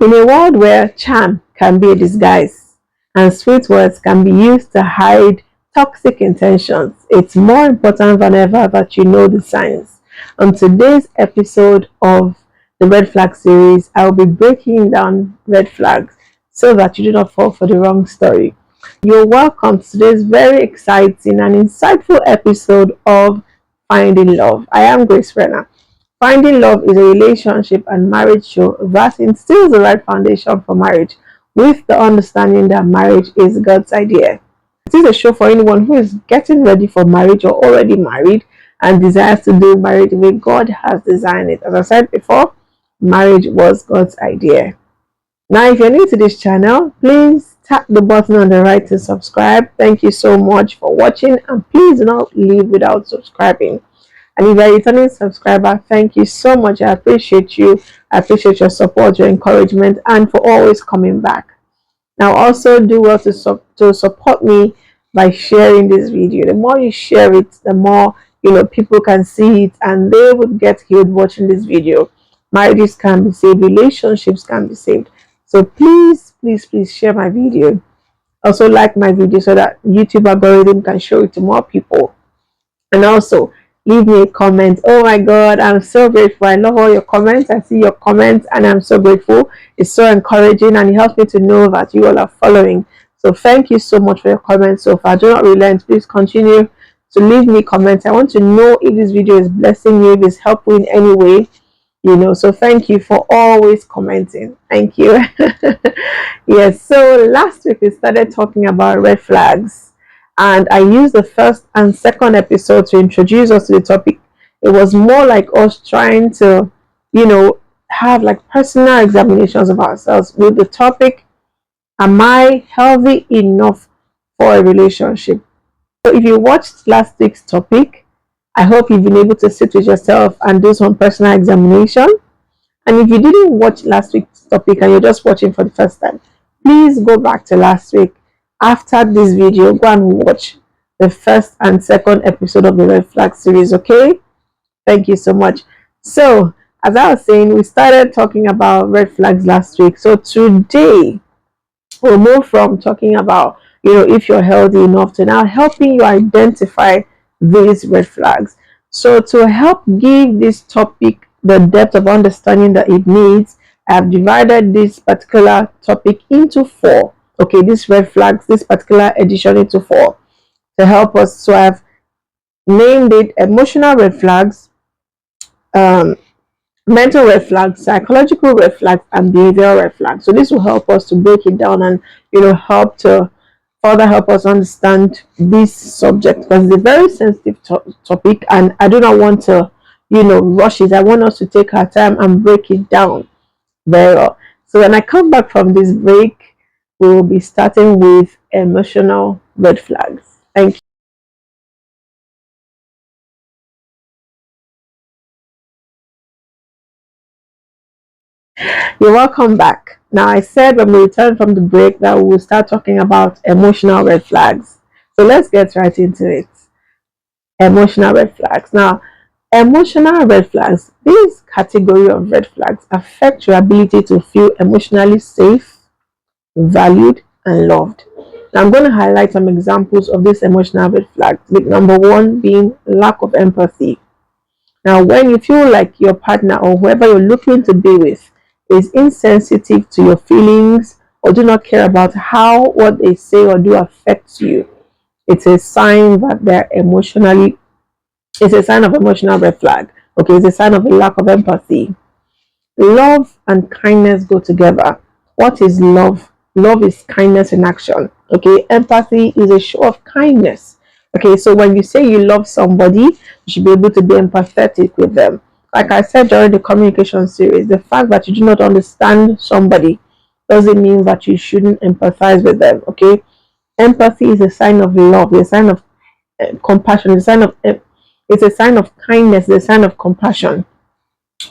In a world where charm can be a disguise and sweet words can be used to hide toxic intentions, it's more important than ever that you know the signs. On today's episode of the Red Flag series, I will be breaking down red flags so that you do not fall for the wrong story. You're welcome to today's very exciting and insightful episode of Finding Love. I am Grace Renner. Finding Love is a relationship and marriage show that instills the right foundation for marriage with the understanding that marriage is God's idea. It is a show for anyone who is getting ready for marriage or already married and desires to do marriage the way God has designed it. As I said before, marriage was God's idea. Now, if you're new to this channel, please tap the button on the right to subscribe. Thank you so much for watching, and please do not leave without subscribing. And if you're a returning subscriber, thank you so much. I appreciate you. I appreciate your support, your encouragement, and for always coming back. Now, also do well to support me by sharing this video. The more you share it, the more people can see it, and they would get healed watching this video. Marriages can be saved, relationships can be saved. So please share my video. Also like my video so that YouTube algorithm can show it to more people. And also leave me a comment. Oh my God, I'm so grateful. I love all your comments. I see your comments and I'm so grateful. It's so encouraging and it helps me to know that you all are following. So thank you so much for your comments so far. Do not relent. Please continue to leave me comments. I want to know if this video is blessing you, if it's helpful in any way. So thank you for always commenting. Thank you. Yes, so last week we started talking about red flags. And I used the first and second episode to introduce us to the topic. It was more like us trying to, have like personal examinations of ourselves with the topic, am I healthy enough for a relationship? So if you watched last week's topic, I hope you've been able to sit with yourself and do some personal examination. And if you didn't watch last week's topic and you're just watching for the first time, please go back to last week. After this video, go and watch the first and second episode of the Red Flag series, okay? Thank you so much. So, as I was saying, we started talking about red flags last week. So today, we'll move from talking about, if you're healthy enough to now helping you identify these red flags. So to help give this topic the depth of understanding that it needs, I have divided this particular topic into 4. Okay, these red flags, this particular edition into 4 to help us. So I've named it emotional red flags, mental red flags, psychological red flags, and behavioral red flags. So this will help us to break it down and help to further help us understand this subject, because it's a very sensitive topic and I do not want to rush it. I want us to take our time and break it down very well. So when I come back from this break, we will be starting with emotional red flags. Thank you. You're welcome back. Now, I said when we return from the break that we will start talking about emotional red flags. So let's get right into it. Emotional red flags. Now, emotional red flags, this category of red flags affect your ability to feel emotionally safe, valued, and loved. Now, I'm going to highlight some examples of these emotional red flags, with number 1 being lack of empathy. Now, when you feel like your partner or whoever you're looking to be with is insensitive to your feelings or do not care about how what they say or do affects you, it's a sign that it's a sign of emotional red flag. Okay, it's a sign of a lack of empathy. Love and kindness go together. What is love? Love is kindness in action. Okay, empathy is a show of kindness. Okay, so when you say you love somebody, you should be able to be empathetic with them. Like I said during the communication series, the fact that you do not understand somebody doesn't mean that you shouldn't empathize with them. Okay, empathy is a sign of love, it's a sign of compassion, it's a sign of kindness, it's a sign of compassion.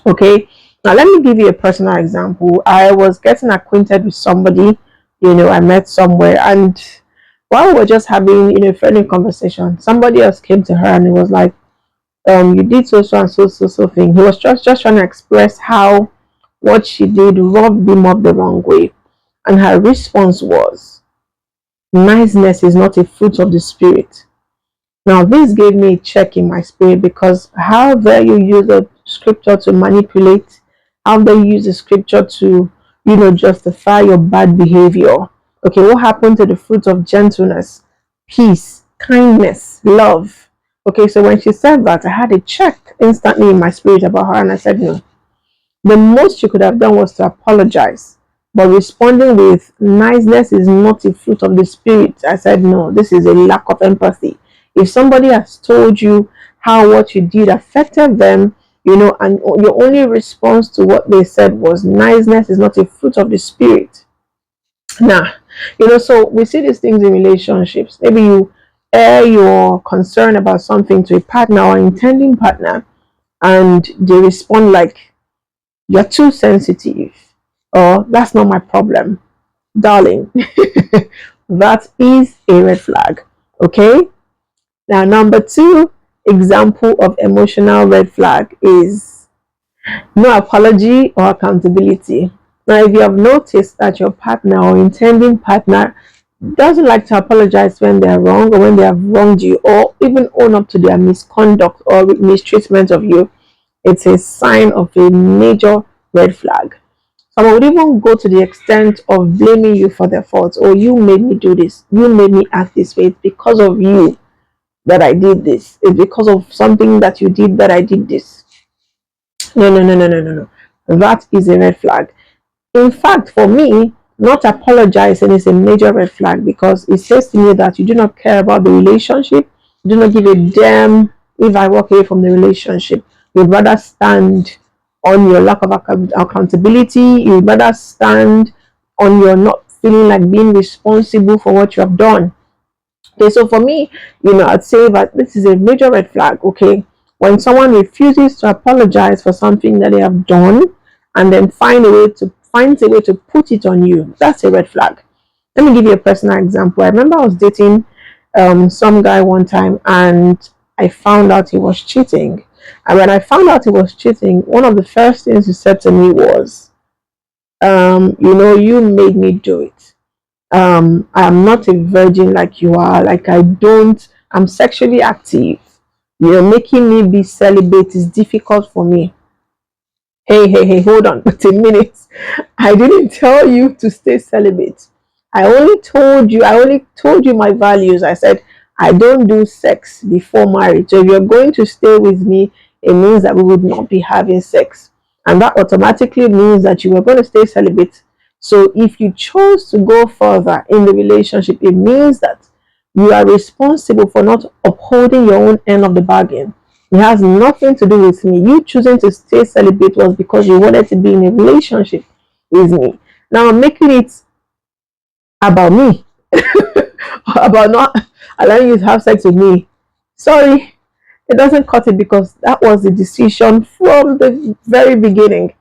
Okay, now let me give you a personal example. I was getting acquainted with somebody, I met somewhere, and while we were just having a friendly conversation, somebody else came to her and it was like, you did so and so thing. He was just trying to express how what she did rubbed him up the wrong way. And her response was, niceness is not a fruit of the spirit. Now, this gave me a check in my spirit, because however you use the scripture to manipulate, however you use the scripture to, justify your bad behavior. Okay, what happened to the fruit of gentleness, peace, kindness, love? Okay, so when she said that, I had a check instantly in my spirit about her, and I said, no. The most she could have done was to apologize. But responding with niceness is not a fruit of the spirit. I said, no, this is a lack of empathy. If somebody has told you how what you did affected them, and your only response to what they said was niceness is not a fruit of the spirit. Now, so we see these things in relationships. Maybe you air your concern about something to a partner or intending partner, and they respond like, you're too sensitive, or that's not my problem, darling. That is a red flag. Okay. Now, number two example of emotional red flag is no apology or accountability. Now, if you have noticed that your partner or intending partner doesn't like to apologize when they're wrong, or when they have wronged you, or even own up to their misconduct or mistreatment of you, it's a sign of a major red flag. Some would even go to the extent of blaming you for their faults. Oh, you made me do this. You made me act this way. It's because of you that I did this. It's because of something that you did that I did this. No, no, no, no, no, no, no. That is a red flag. In fact, for me, not apologizing is a major red flag, because it says to me that you do not care about the relationship. You do not give a damn if I walk away from the relationship. You'd rather stand on your lack of accountability. You'd rather stand on your not feeling like being responsible for what you have done. Okay, so for me, I'd say that this is a major red flag. Okay, when someone refuses to apologize for something that they have done, and then finds a way to put it on you, that's a red flag. Let me give you a personal example. I remember I was dating some guy one time, and I found out he was cheating. And when I found out he was cheating, one of the first things he said to me was, you made me do it. I'm not a virgin like you are. Like, I'm sexually active. Making me be celibate is difficult for me. Hey, hold on. Wait a minute. I didn't tell you to stay celibate. I only told you my values. I said, I don't do sex before marriage. So if you're going to stay with me, it means that we would not be having sex. And that automatically means that you were going to stay celibate. So if you chose to go further in the relationship, it means that you are responsible for not upholding your own end of the bargain. It has nothing to do with me. You choosing to stay celibate was because you wanted to be in a relationship with me. Now, making it about me, about not allowing you to have sex with me, sorry, it doesn't cut it, because that was the decision from the very beginning.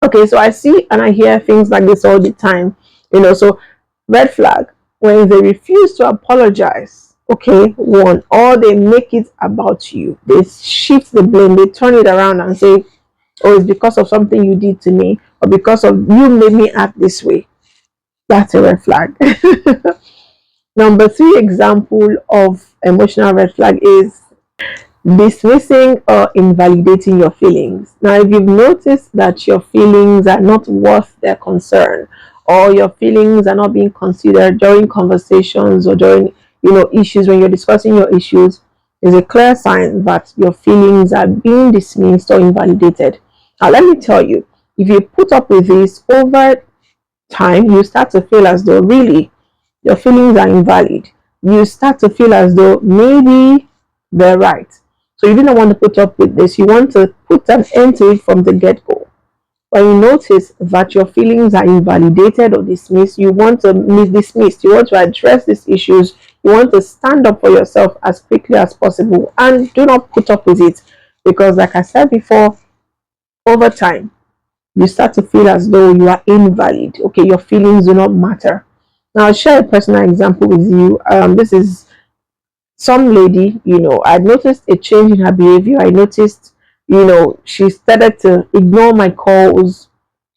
Okay, so I see and I hear things like this all the time. So red flag, when they refuse to apologize. Okay, one, or they make it about you. They shift the blame, they turn it around and say, oh, it's because of something you did to me, or because of you made me act this way. That's a red flag. Number three example of emotional red flag is dismissing or invalidating your feelings. Now, if you've noticed that your feelings are not worth their concern, or your feelings are not being considered during conversations, or during issues, when you're discussing your issues, is a clear sign that your feelings are being dismissed or invalidated. Now, let me tell you, if you put up with this over time, you start to feel as though really your feelings are invalid. You start to feel as though maybe they're right. So you don't want to put up with this. You want to put an end to it from the get-go. When you notice that your feelings are invalidated or dismissed, you want to dismiss. You want to address these issues. You want to stand up for yourself as quickly as possible, and do not put up with it, because, like I said before, over time you start to feel as though you are invalid. Okay, your feelings do not matter. Now, I'll share a personal example with you. This is some lady, I noticed a change in her behavior. I noticed, she started to ignore my calls.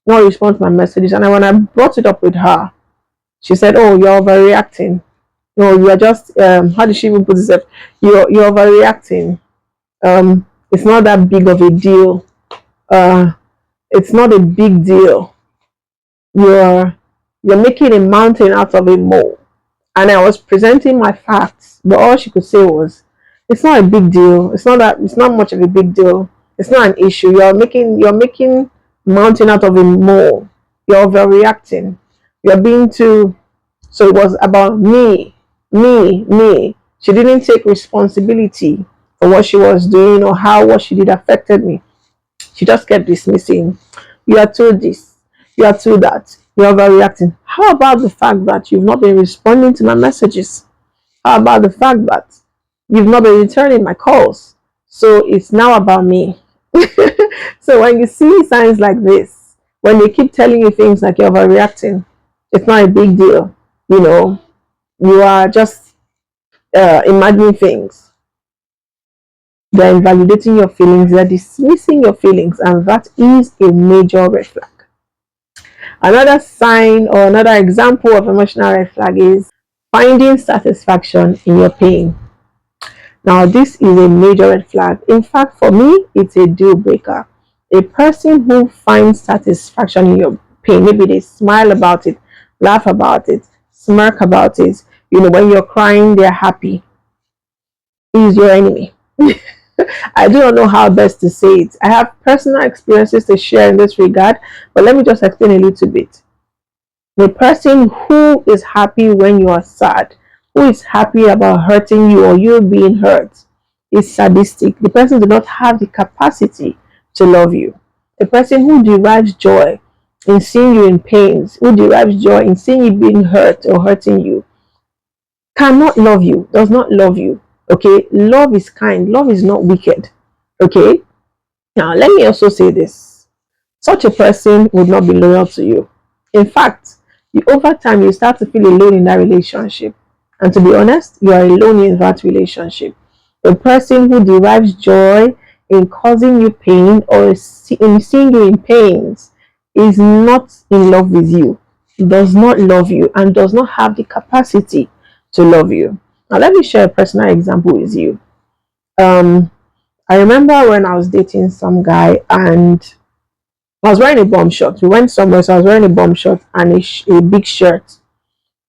not respond to my messages. And when I brought it up with her, she said, "Oh, you're overreacting. No, you are just how did she even put it? You're overreacting. It's not that big of a deal. Uh, it's not a big deal. You're you're making a mountain out of a mole." And I was presenting my facts, but all she could say was, "It's not a big deal. It's not much of a big deal. It's not an issue. You're making mountain out of a mole. You're overreacting. You're being too." So it was about me, me. She didn't take responsibility for what she was doing or how what she did affected me. She just kept dismissing. "You are too this, you are too that, you're overreacting." How about the fact that you've not been responding to my messages? How about the fact that you've not been returning my calls? So it's now about me. So when you see signs like this, when they keep telling you things like you're overreacting, it's not a big deal. You know, you are just imagining things. They're invalidating your feelings, they're dismissing your feelings, and that is a major red flag. Another sign or another example of emotional red flag is finding satisfaction in your pain. Now, this is a major red flag. In fact, for me, it's a deal breaker. A person who finds satisfaction in your pain, maybe they smile about it, laugh about it, smirk about it. When you're crying, they're happy, is your enemy. I do not know how best to say it. I have personal experiences to share in this regard, but let me just explain a little bit. The person who is happy when you are sad, who is happy about hurting you or you being hurt, is sadistic. The person does not have the capacity to love you. The person who derives joy in seeing you in pains, who derives joy in seeing you being hurt or hurting you, cannot love you, does not love you. Okay, love is kind, love is not wicked. Okay, now let me also say this: such a person would not be loyal to you. In fact, over time you start to feel alone in that relationship, and to be honest, you are alone in that relationship. A person who derives joy in causing you pain or in seeing you in pains is not in love with you, does not love you, and does not have the capacity to love you. Now let me share a personal example with you. I remember when I was dating some guy and I was wearing a bomb short. We went somewhere, so I was wearing a bomb short and a big shirt.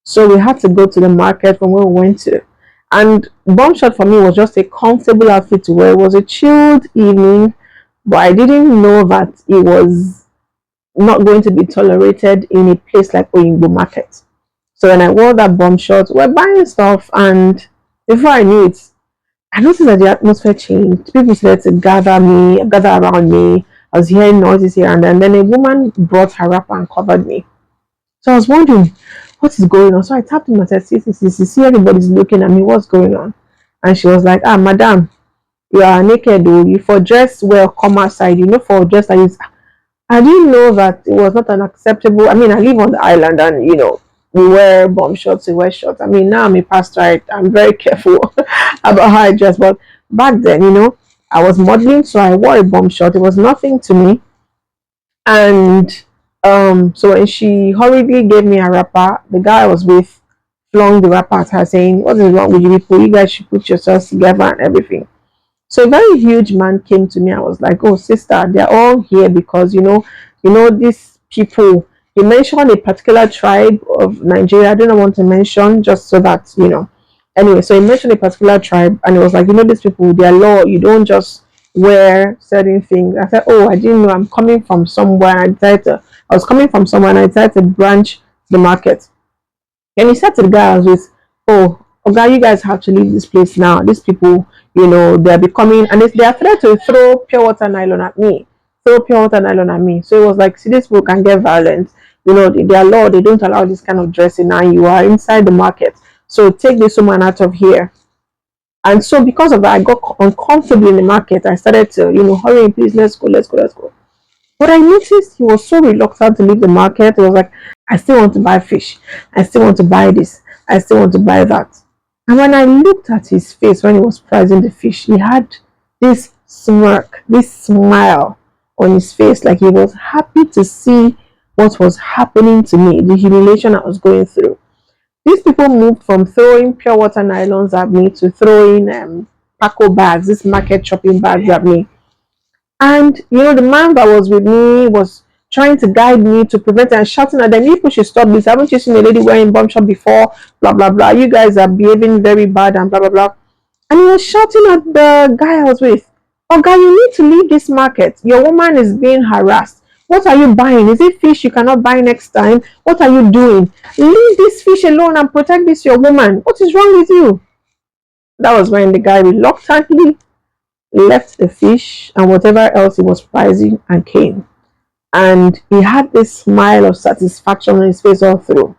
So we had to go to the market from where we went to. And bomb short for me was just a comfortable outfit to wear. It was a chilled evening, but I didn't know that it was not going to be tolerated in a place like Oyingbo Market. So when I wore that bomb short, we're buying stuff, and before I knew it, I noticed that the atmosphere changed. People started to gather around me. I was hearing noises here and then. Then a woman brought her wrapper and covered me. So I was wondering, what is going on? So I tapped him and said, see, everybody's looking at me. What's going on? And she was like, madam, you are naked. Oh, you for dress well, come outside. For dress like this. I didn't know that it was not an acceptable. I mean, I live on the island, and we wear bomb shorts, we wear shorts. I mean, now I'm a pastor, I'm very careful about how I dress. But back then, I was modeling, so I wore a bomb short. It was nothing to me. And so when she hurriedly gave me a wrapper, the guy I was with flung the wrapper at her, saying, "What is wrong with you people? You guys should put yourselves together and everything." So a very huge man came to me. I was like, "Oh, sister, they're all here because these people." He mentioned a particular tribe of Nigeria. I don't want to mention, just so that Anyway, so he mentioned a particular tribe, and it was like, these people, their law, you don't just wear certain things. I said, "Oh, I didn't know. I'm coming from somewhere." I was coming from somewhere, and I decided to branch the market. And he said to the guy I was with, "Oh, okay, you guys have to leave this place now. These people, they're becoming," and they're afraid to throw pure water nylon at me. Throw pure water nylon at me. So it was like, see, these people can get violent. Their law, they don't allow this kind of dressing, and you are inside the market. So take this woman out of here. And so because of that, I got uncomfortable in the market. I started to, hurry, please, let's go, let's go, let's go. But I noticed he was so reluctant to leave the market. He was like, "I still want to buy fish. I still want to buy this. I still want to buy that." And when I looked at his face when he was pricing the fish, he had this smirk, this smile on his face, like he was happy to see what was happening to me, the humiliation I was going through. These people moved from throwing pure water nylons at me to throwing Paco bags, this market shopping bags at me. And the man that was with me was trying to guide me to prevent it and shouting at them, "You people should stop this. Haven't you seen a lady wearing bomb shop before? Blah blah blah. You guys are behaving very bad and blah blah blah." And he was shouting at the guy I was with. "Oh guy, you need to leave this market. Your woman is being harassed. What are you buying? Is it fish you cannot buy next time? What are you doing? Leave this fish alone and protect this your woman. What is wrong with you?" That was when the guy reluctantly left the fish and whatever else he was pricing and came. And he had this smile of satisfaction on his face all through.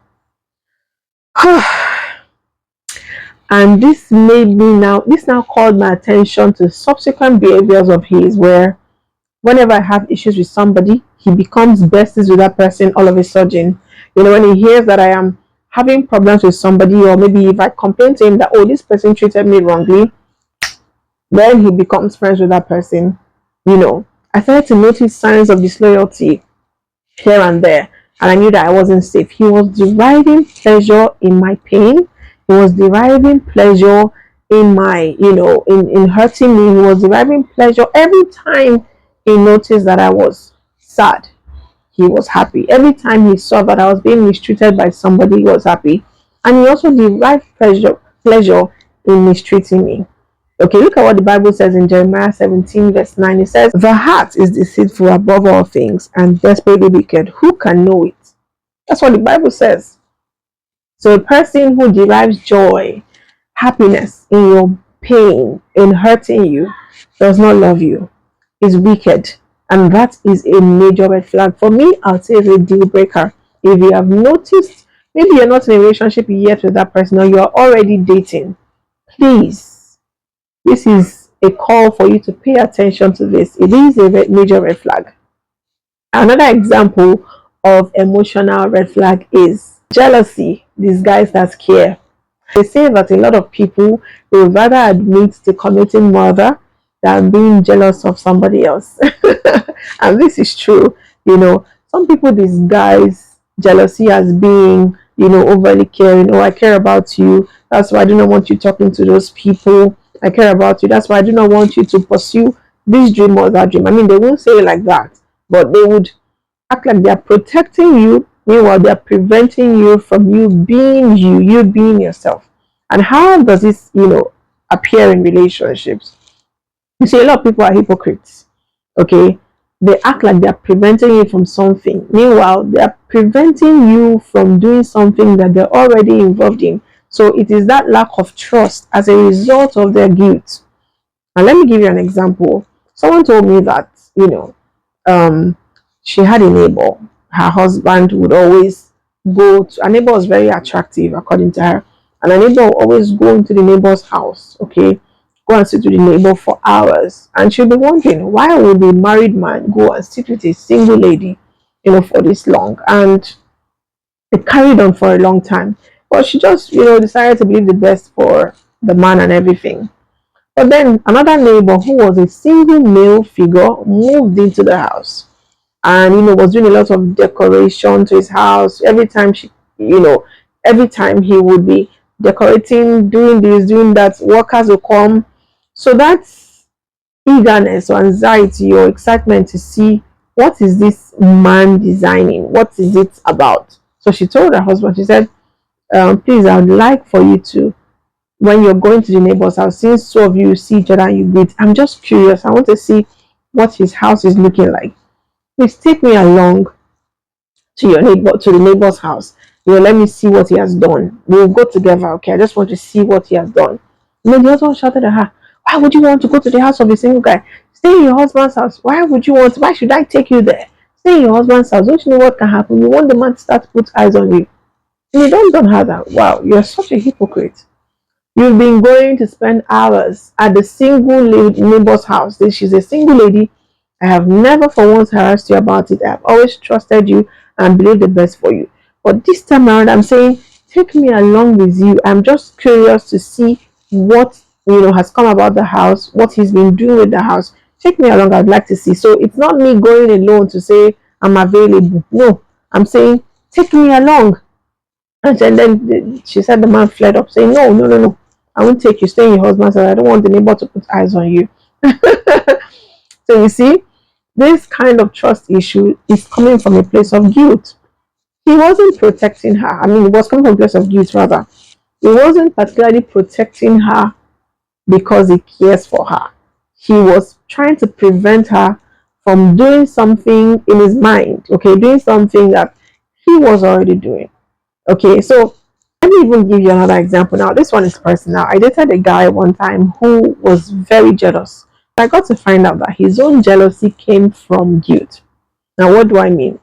And this now called my attention to subsequent behaviors of his, where whenever I have issues with somebody, he becomes besties with that person all of a sudden. When he hears that I am having problems with somebody, or maybe if I complain to him that, "Oh, this person treated me wrongly," then he becomes friends with that person. I started to notice signs of disloyalty here and there, and I knew that I wasn't safe. He was deriving pleasure in my pain. He was deriving pleasure in my, in hurting me. He was deriving pleasure every time he noticed that I was sad. He was happy. Every time he saw that I was being mistreated by somebody, he was happy. And he also derived pleasure in mistreating me. Okay, look at what the Bible says in Jeremiah 17 verse 9. It says, "The heart is deceitful above all things and desperately wicked. Who can know it?" That's what the Bible says. So a person who derives joy, happiness in your pain, in hurting you, does not love you, is wicked. And that is a major red flag. For me, I'll say it's a deal breaker. If you have noticed, maybe you're not in a relationship yet with that person, or you're already dating, please, this is a call for you to pay attention to this. It is a major red flag. Another example of emotional red flag is jealousy disguised as care. They say that a lot of people will rather admit to committing murder than being jealous of somebody else. And this is true. Some people disguise jealousy as being, overly caring. "Oh, I care about you. That's why I do not want you talking to those people. I care about you. That's why I do not want you to pursue this dream or that dream." I mean, they won't say it like that, but they would act like they're protecting you. Meanwhile, they're preventing you from you being you being yourself. And how does this, appear in relationships? You see, a lot of people are hypocrites. Okay, they act like they're preventing you from something. Meanwhile, they're preventing you from doing something that they're already involved in. So it is that lack of trust as a result of their guilt. And let me give you an example. Someone told me that, she had a neighbor. Her husband would always go to, her neighbor was very attractive according to her. And her neighbor would always go into the neighbor's house, okay? Go and sit with the neighbor for hours. And she'll be wondering, why would a married man go and sit with a single lady, for this long? And it carried on for a long time. But she just, decided to believe the best for the man and everything. But then another neighbor who was a single male figure moved into the house and, was doing a lot of decoration to his house. Every time every time he would be decorating, doing this, doing that, workers will come. So that's eagerness or anxiety or excitement to see, what is this man designing? What is it about? So she told her husband, she said, "Please, I would like for you to, when you're going to the neighbor's house, since two of you see each other and you greet, I'm just curious. I want to see what his house is looking like. Please take me along to the neighbor's house. Let me see what he has done. We'll go together, okay? I just want to see what he has done." And then the husband shouted at her, "Why would you want to go to the house of a single guy? Stay in your husband's house. Why should I take you there? Stay in your husband's house. Don't you know what can happen? You want the man to start to put eyes on you. And you don't have that. Wow, you're such a hypocrite. You've been going to spend hours at the single neighbor's house. She's a single lady. I have never for once harassed you about it. I've always trusted you and believed the best for you. But this time around, I'm saying, take me along with you. I'm just curious to see what has come about the house, what he's been doing with the house. Take me along. I'd like to see." So it's not me going alone to say I'm available. No, I'm saying, take me along. And then she said the man fled up, saying, no, no, no, no. I won't take you. Stay in your husband's house. I don't want the neighbor to put eyes on you. So you see, this kind of trust issue is coming from a place of guilt. He wasn't protecting her. I mean, it was coming from a place of guilt, rather. He wasn't particularly protecting her because he cares for her. He was trying to prevent her from doing something in his mind, okay, doing something that he was already doing. Okay, so let me even give you another example now. This one is personal. I dated a guy one time who was very jealous. I got to find out that his own jealousy came from guilt. Now, what do I mean?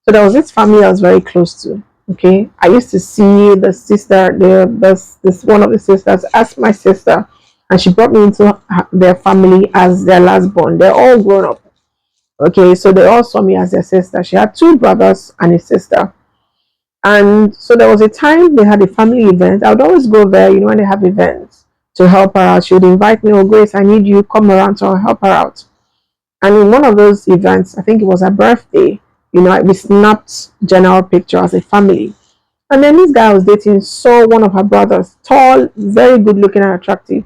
So there was this family I was very close to. Okay, I used to see the sister, this one of the sisters as my sister, and she brought me into their family as their last born. They're all grown up. Okay, so they all saw me as their sister. She had two brothers and a sister. And so there was a time they had a family event. I would always go there, when they have events to help her out. She would invite me, oh, Grace, I need you, come around, so I'll help her out. And in one of those events, I think it was her birthday, we snapped general picture as a family. And then this guy I was dating saw one of her brothers, tall, very good looking and attractive.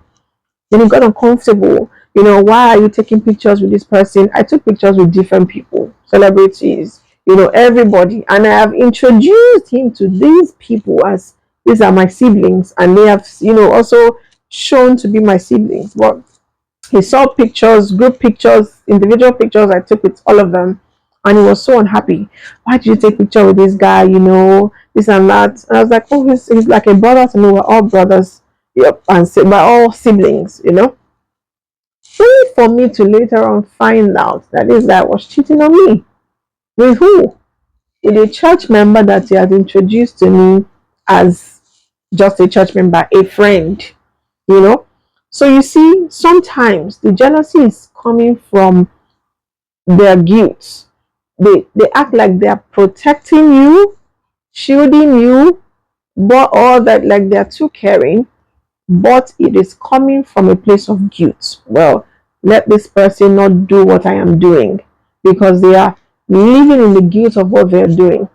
Then he got uncomfortable. Why are you taking pictures with this person? I took pictures with different people, celebrities, everybody. And I have introduced him to these people as these are my siblings. And they have, also shown to be my siblings. But he saw pictures, group pictures, individual pictures I took with all of them. And he was so unhappy. Why did you take picture with this guy? This and that. And I was like, oh, he's like a brother to me. We're all brothers. Yep, and we're all siblings. Only for me to later on find out that this guy was cheating on me. With who? With a church member that he had introduced to me as just a church member, a friend. So you see, sometimes the jealousy is coming from their guilt. They act like they are protecting you, shielding you, but all that, like they are too caring, but it is coming from a place of guilt. Well, let this person not do what I am doing because they are living in the guilt of what they're doing.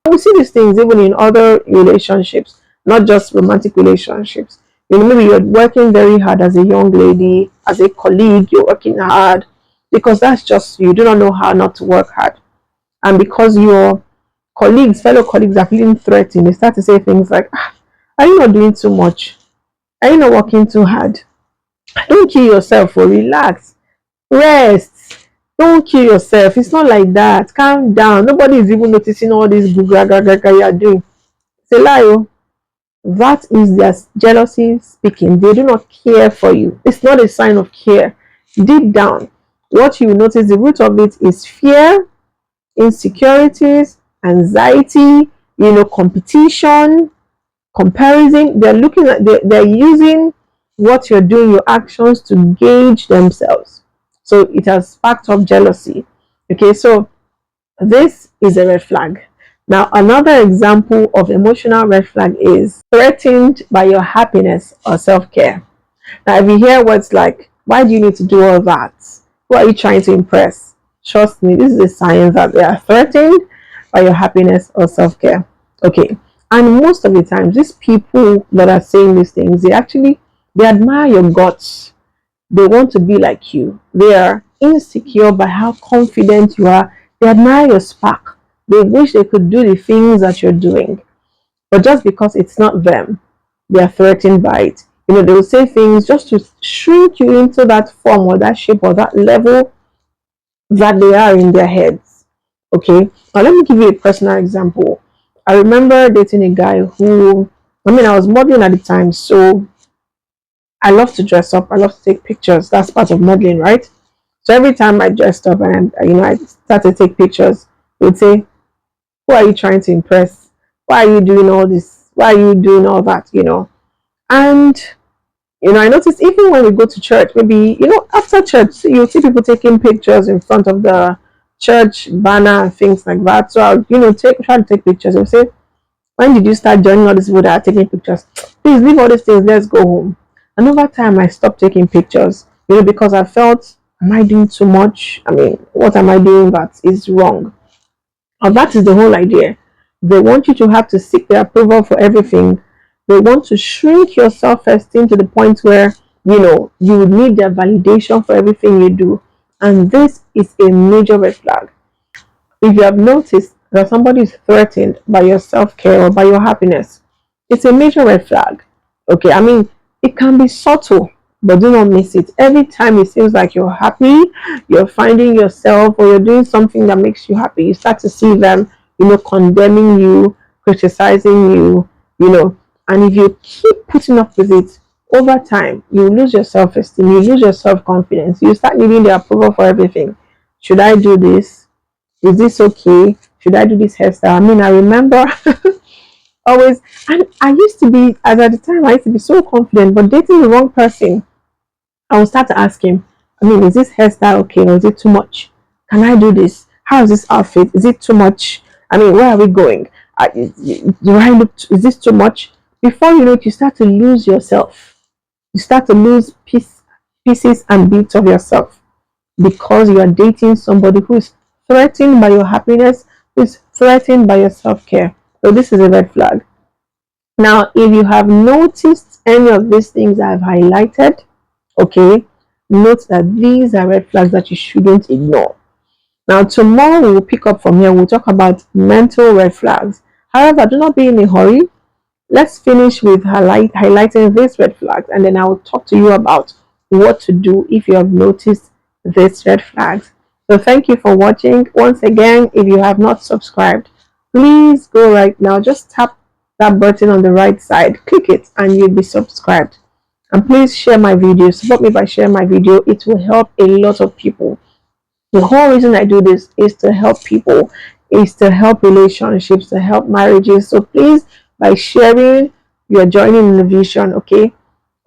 We see these things even in other relationships, not just romantic relationships. Maybe you're working very hard as a young lady, as a colleague, you're working hard because that's just you do not know how not to work hard. And because your fellow colleagues are feeling threatened, they start to say things like, are you not doing too much? Are you not working too hard? Don't kill yourself, or relax, rest. Don't kill yourself. It's not like that. Calm down. Nobody is even noticing all this you are doing. It's a lie. Oh. That is their jealousy speaking. They do not care for you. It's not a sign of care. Deep down, what you notice, the root of it is fear, insecurities, anxiety, competition, comparison. They're using what you're doing, your actions, to gauge themselves. So it has sparked up jealousy. Okay, so this is a red flag. Now, another example of emotional red flag is threatened by your happiness or self-care. Now, if you hear words like, why do you need to do all that? Who are you trying to impress? Trust me, this is a sign that they are threatened by your happiness or self-care. Okay. And most of the times, these people that are saying these things, they admire your guts. They want to be like you. They are insecure by how confident you are. They admire your spark. They wish they could do the things that you're doing. But just because it's not them, they are threatened by it. They will say things just to shrink you into that form or that shape or that level that they are in their heads. Okay. Now let me give you a personal example. I remember dating a guy who, I was modeling at the time, so I love to dress up. I love to take pictures. That's part of modeling, right? So every time I dressed up and I started to take pictures, they would say, "Who are you trying to impress? Why are you doing all this? Why are you doing all that?" And I noticed even when we go to church, maybe after church, you see people taking pictures in front of the church banner and things like that. So I'll try to take pictures. They'll say, when did you start joining all these people that are taking pictures? Please leave all these things, let's go home. And over time I stopped taking pictures, because I felt, am I doing too much? What am I doing that is wrong? And that is the whole idea. They want you to have to seek their approval for everything. They want to shrink your self-esteem to the point where, you would need their validation for everything you do. And this is a major red flag. If you have noticed that somebody is threatened by your self-care or by your happiness, it's a major red flag. Okay, I mean, it can be subtle, but do not miss it. Every time it seems like you're happy, you're finding yourself, or you're doing something that makes you happy, you start to see them, condemning you, criticizing you, and if you keep putting up with it over time, you lose your self-esteem, you lose your self-confidence, you start needing their approval for everything. Should I do this? Is this okay? Should I do this hairstyle? I mean, I remember always, and I used to be, as at the time, I used to be so confident, but dating the wrong person, I will start to ask him, I mean, is this hairstyle okay or is it too much? Can I do this? How is this outfit? Is it too much? I mean, where are we going? Do I look, is this too much? Before you know it, you start to lose yourself. You start to lose pieces and bits of yourself because you are dating somebody who is threatened by your happiness, who is threatened by your self-care. So this is a red flag. Now, if you have noticed any of these things I've highlighted, okay, note that these are red flags that you shouldn't ignore. Now, tomorrow we will pick up from here. We'll talk about mental red flags. However, do not be in a hurry. Let's finish with highlighting these red flags, and then I will talk to you about what to do if you have noticed these red flags. So thank you for watching. Once again, if you have not subscribed, please go right now. Just tap that button on the right side, click it, and you'll be subscribed. And please share my video. Support me by sharing my video. It will help a lot of people. The whole reason I do this is to help people, is to help relationships, to help marriages. So please, by sharing, you're joining in the vision, okay?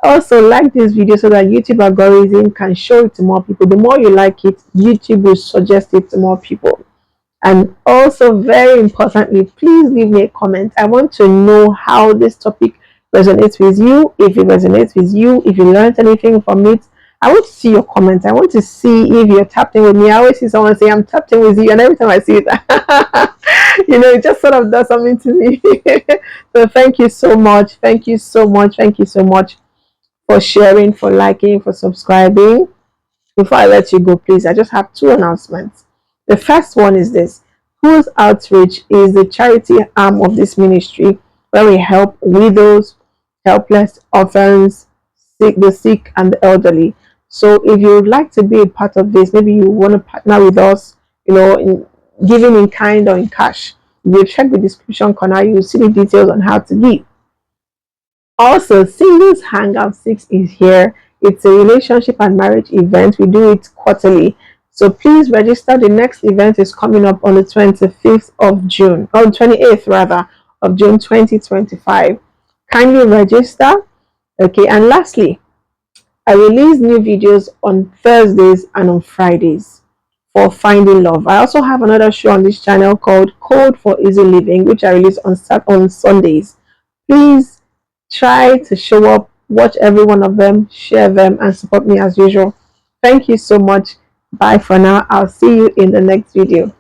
Also, like this video so that YouTube algorithm can show it to more people. The more you like it, YouTube will suggest it to more people. And also, very importantly, please leave me a comment. I want to know how this topic resonates with you. If it resonates with you, if you learned anything from it, I want to see your comments. I want to see if you're tapped in with me. I always see someone say, I'm tapped in with you. And every time I see it, it just sort of does something to me. So thank you so much. Thank you so much. Thank you so much for sharing, for liking, for subscribing. Before I let you go, please, I just have two announcements. The first one is this. W.H.O.S.E Outreach is the charity arm of this ministry where we help widows, helpless, orphans, the sick, and the elderly. So if you would like to be a part of this, maybe you want to partner with us, in giving in kind or in cash, you check the description corner, you will see the details on how to give. Also, Singles Hangout 6 is here. It's a relationship and marriage event. We do it quarterly. So please register. The next event is coming up on the 25th of June, or 28th rather, of June 2025. Kindly register. Okay, and lastly, I release new videos on Thursdays and on Fridays for finding love. I also have another show on this channel called Code for Easy Living, which I release on Sundays. Please try to show up, watch every one of them, share them, and support me as usual. Thank you so much. Bye for now. I'll see you in the next video.